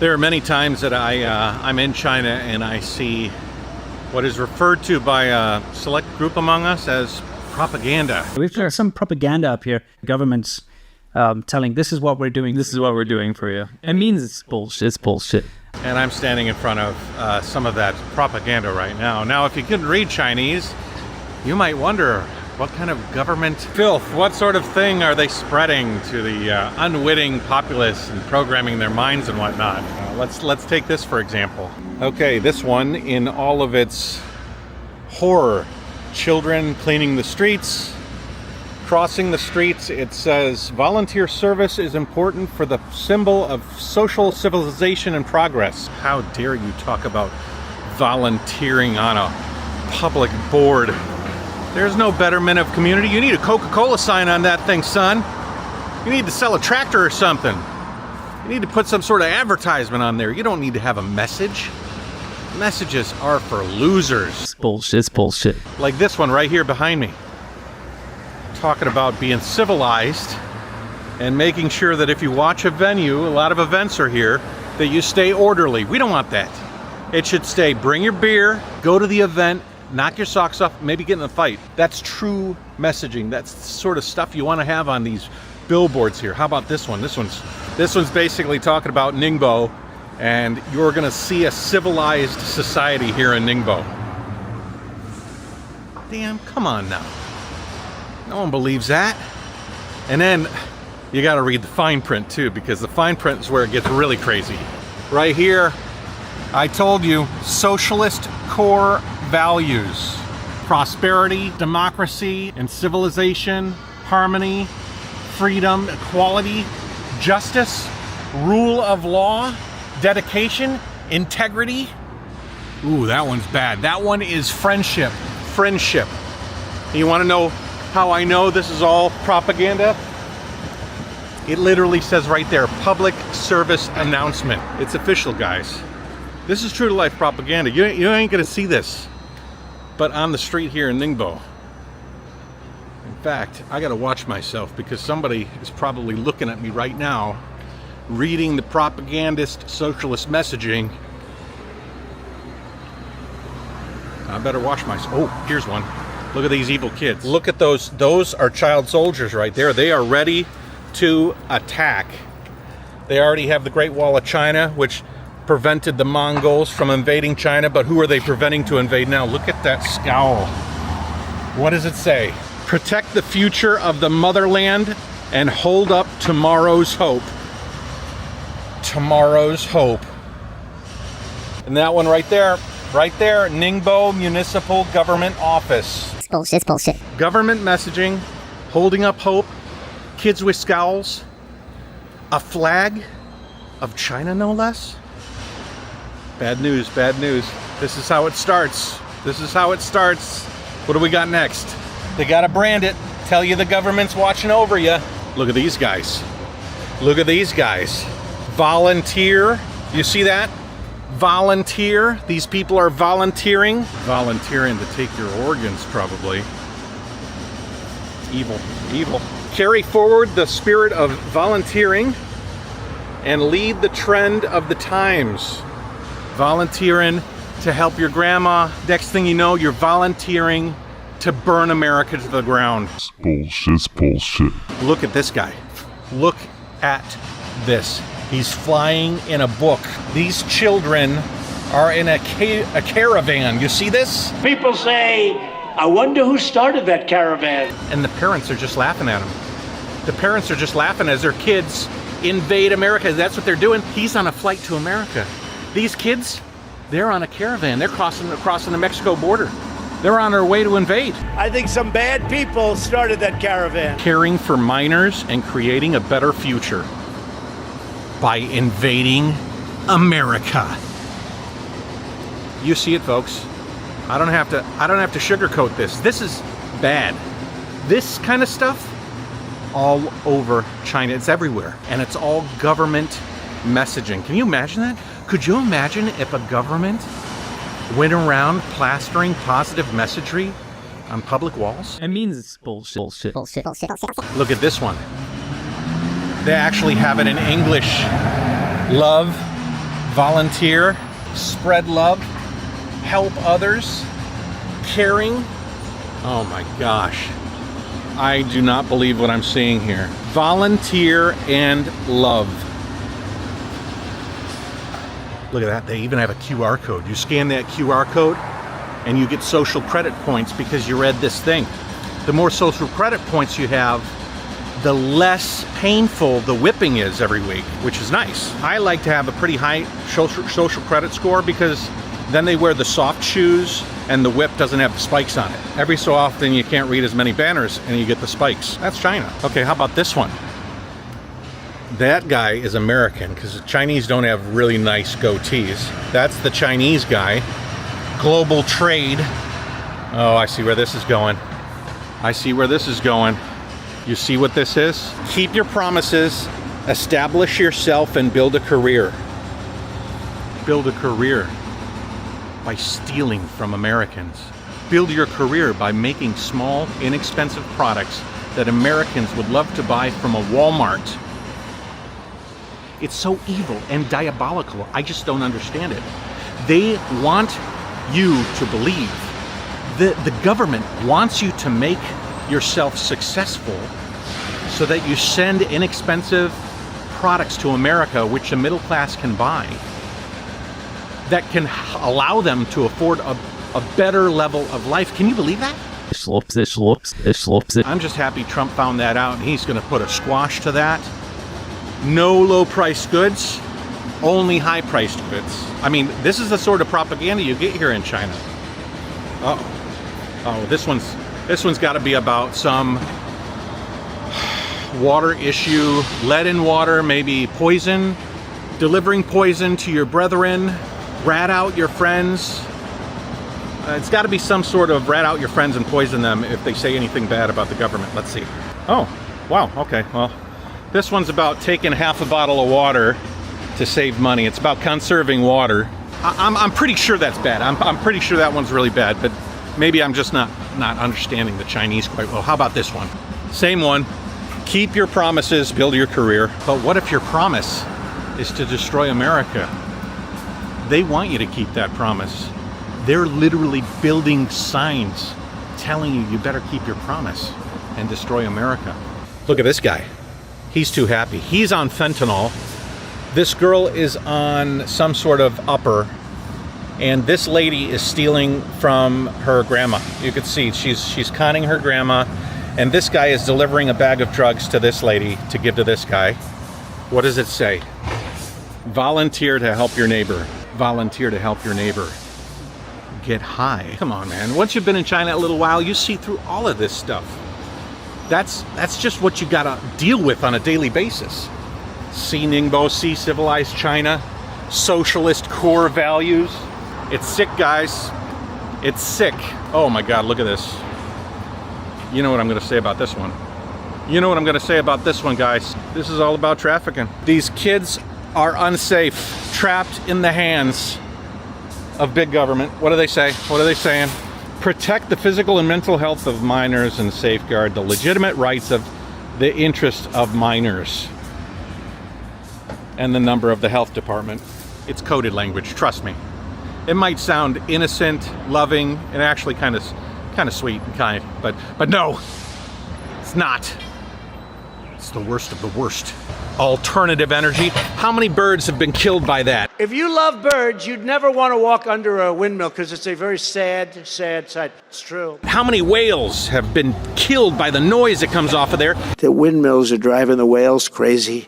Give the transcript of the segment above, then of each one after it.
There are many times that I'm in China and I see what is referred to by a select group among us as propaganda. We've got some propaganda up here. Government's telling this is what we're doing. This is what we're doing for you. It means it's bullshit. It's bullshit. And I'm standing in front of some of that propaganda right now. Now, if you couldn't read Chinese, you might wonder, what kind of government filth, what sort of thing are they spreading to the unwitting populace and programming their minds and whatnot? Let's take this for example. Okay, this one in all of its horror. Children cleaning the streets, crossing the streets. It says, volunteer service is important for the symbol of social civilization and progress. How dare you talk about volunteering on a public board? There's no betterment of community. You need a Coca-Cola sign on that thing, son. You need to sell a tractor or something. You need to put some sort of advertisement on there. You don't need to have a message. Messages are for losers. It's bullshit. It's bullshit. Like this one right here behind me. Talking about being civilized and making sure that if you watch a venue, a lot of events are here, that you stay orderly. We don't want that. It should stay, bring your beer, go to the event, knock your socks off, maybe get in a fight. That's true messaging. That's the sort of stuff you want to have on these billboards here. How about this one? This one's basically talking about Ningbo, and you're gonna see a civilized society here in Ningbo. Damn, come on now. No one believes that. And then you gotta read the fine print too, because the fine print is where it gets really crazy. Right here, I told you, socialist core values: prosperity, democracy, and civilization, harmony, freedom, equality, justice, rule of law, dedication, integrity. Ooh, that one's bad. That one is friendship. Friendship. You want to know how I know this is all propaganda? It literally says right there, public service announcement. It's official, guys. This is true to life propaganda. You ain't gonna see this, but on the street here in Ningbo. In fact, I gotta watch myself because somebody is probably looking at me right now, reading the propagandist socialist messaging. I better watch myself. Oh, here's one. Look at these evil kids. Look at those. Those are child soldiers right there. They are ready to attack. They already have the Great Wall of China, which prevented the Mongols from invading China, but who are they preventing to invade now? Look at that scowl. What does it say? Protect the future of the motherland and hold up tomorrow's hope. Tomorrow's hope. And that one right there, Ningbo Municipal Government Office. It's bullshit. It's bullshit. Government messaging, holding up hope, kids with scowls, a flag of China, no less. Bad news, bad news. This is how it starts. This is how it starts. What do we got next? They gotta brand it. Tell you the government's watching over you. Look at these guys. Look at these guys. Volunteer. You see that? Volunteer. These people are volunteering. Volunteering to take your organs, probably. Evil, evil. Carry forward the spirit of volunteering and lead the trend of the times. Volunteering to help your grandma. Next thing you know, you're volunteering to burn America to the ground. It's bullshit. It's bullshit. Look at this guy. Look at this. He's flying in a book. These children are in a caravan. You see this? People say, I wonder who started that caravan. And the parents are just laughing at him. The parents are just laughing as their kids invade America. That's what they're doing. He's on a flight to America. These kids, they're on a caravan. They're crossing the Mexico border. They're on their way to invade. I think some bad people started that caravan. Caring for minors and creating a better future by invading America. You see it, folks. I don't have to sugarcoat this. This is bad. This kind of stuff all over China. It's everywhere. And it's all government messaging. Can you imagine that? Could you imagine if a government went around plastering positive messagery on public walls? It means it's bullshit. Bullshit. Bullshit. Bullshit. Bullshit. Look at this one. They actually have it in English. Love, volunteer, spread love, help others, caring. Oh my gosh. I do not believe what I'm seeing here. Volunteer and love. Look at that. They even have a QR code. You scan that QR code and you get social credit points because you read this thing. The more social credit points you have, the less painful the whipping is every week, which is nice. I like to have a pretty high social credit score because then they wear the soft shoes and the whip doesn't have the spikes on it. Every so often you can't read as many banners and you get the spikes. That's China. Okay, how about this one? That guy is American because the Chinese don't have really nice goatees. That's the Chinese guy. Global trade. Oh, I see where this is going. I see where this is going. You see what this is? Keep your promises, establish yourself, and build a career. Build a career by stealing from Americans. Build your career by making small, inexpensive products that Americans would love to buy from a Walmart. It's so evil and diabolical. I just don't understand it. They want you to believe. The government wants you to make yourself successful so that you send inexpensive products to America which the middle class can buy that can allow them to afford a better level of life. Can you believe that? I'm just happy Trump found that out and he's going to put a squash to that. No low-priced goods, only high-priced goods. I mean, this is the sort of propaganda you get here in China. Oh, this one's got to be about some water issue, lead in water, maybe poison, delivering poison to your brethren, rat out your friends. It's got to be some sort of rat out your friends and poison them if they say anything bad about the government. Let's see. Oh, wow, okay, well, this one's about taking half a bottle of water to save money. It's about conserving water. I'm pretty sure that's bad. I'm pretty sure that one's really bad, but maybe I'm just not understanding the Chinese quite well. How about this one? Same one. Keep your promises, build your career. But what if your promise is to destroy America? They want you to keep that promise. They're literally building signs telling you better keep your promise and destroy America. Look at this guy. He's too happy. He's on fentanyl. This girl is on some sort of upper. And this lady is stealing from her grandma. You can see she's conning her grandma. And this guy is delivering a bag of drugs to this lady to give to this guy. What does it say? Volunteer to help your neighbor. Volunteer to help your neighbor. Get high. Come on, man. Once you've been in China a little while, you see through all of this stuff. That's just what you gotta deal with on a daily basis. See Ningbo, see civilized China, socialist core values. It's sick, guys. It's sick. Oh my God, look at this. You know what I'm gonna say about this one. You know what I'm gonna say about this one, guys. This is all about trafficking. These kids are unsafe, trapped in the hands of big government. What do they say? What are they saying? Protect the physical and mental health of minors and safeguard the legitimate rights of the interest of minors. And the number of the health department. It's coded language, trust me. It might sound innocent, loving, and actually kind of sweet and kind, but no, it's not. It's the worst of the worst. Alternative energy. How many birds have been killed by that? If you love birds, you'd never want to walk under a windmill because it's a very sad, sad sight. It's true. How many whales have been killed by the noise that comes off of there? The windmills are driving the whales crazy,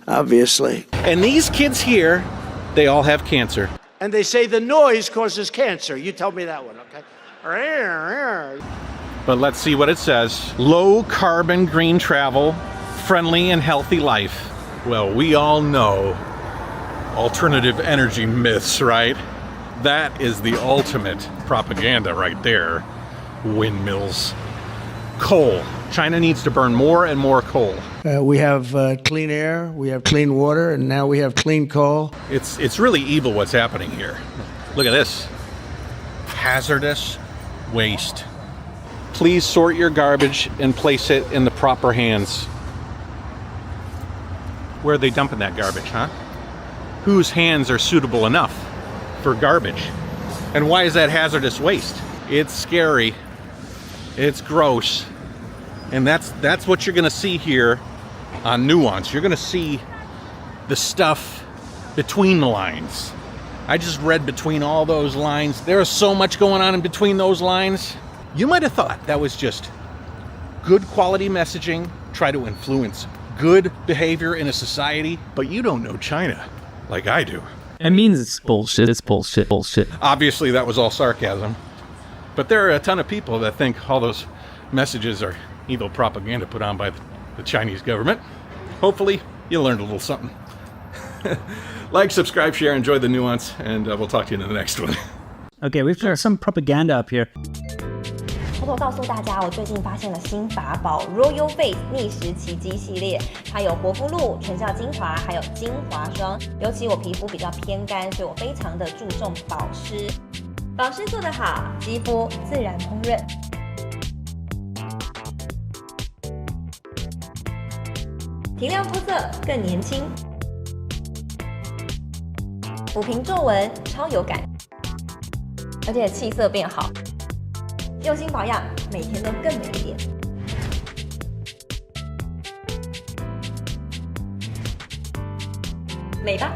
obviously. And these kids here, they all have cancer. And they say the noise causes cancer. You tell me that one, okay? But let's see what it says. Low carbon green travel, friendly and healthy life. Well, we all know alternative energy myths, right? That is the ultimate propaganda right there. Windmills. Coal. China needs to burn more and more coal. We have clean air, we have clean water, and now we have clean coal. It's really evil what's happening here. Look at this. Hazardous waste. Please sort your garbage and place it in the proper hands. Where are they dumping that garbage, huh? whose hands are suitable enough for garbage. And why is that hazardous waste? It's scary, it's gross, and that's what you're gonna see here on Nuance. You're gonna see the stuff between the lines. I just read between all those lines. There is so much going on in between those lines. You might have thought that was just good quality messaging, try to influence good behavior in a society, but you don't know China like I do. It means it's bullshit. It's bullshit. Bullshit. Obviously, that was all sarcasm, but there are a ton of people that think all those messages are evil propaganda put on by the Chinese government. Hopefully, you learned a little something. Like, subscribe, share, enjoy the Nuance, and we'll talk to you in the next one. Okay, we've got some propaganda up here. 偷偷告诉大家，我最近发现了新法宝 Royal Face 逆时奇迹系列，它有活肤露、全效精华，还有精华霜。尤其我皮肤比较偏干，所以我非常的注重保湿。保湿做得好，肌肤自然烹润。提亮肤色更年轻，抚平皱纹超有感，而且气色变好。用心保养，每天都更美一点。美吧。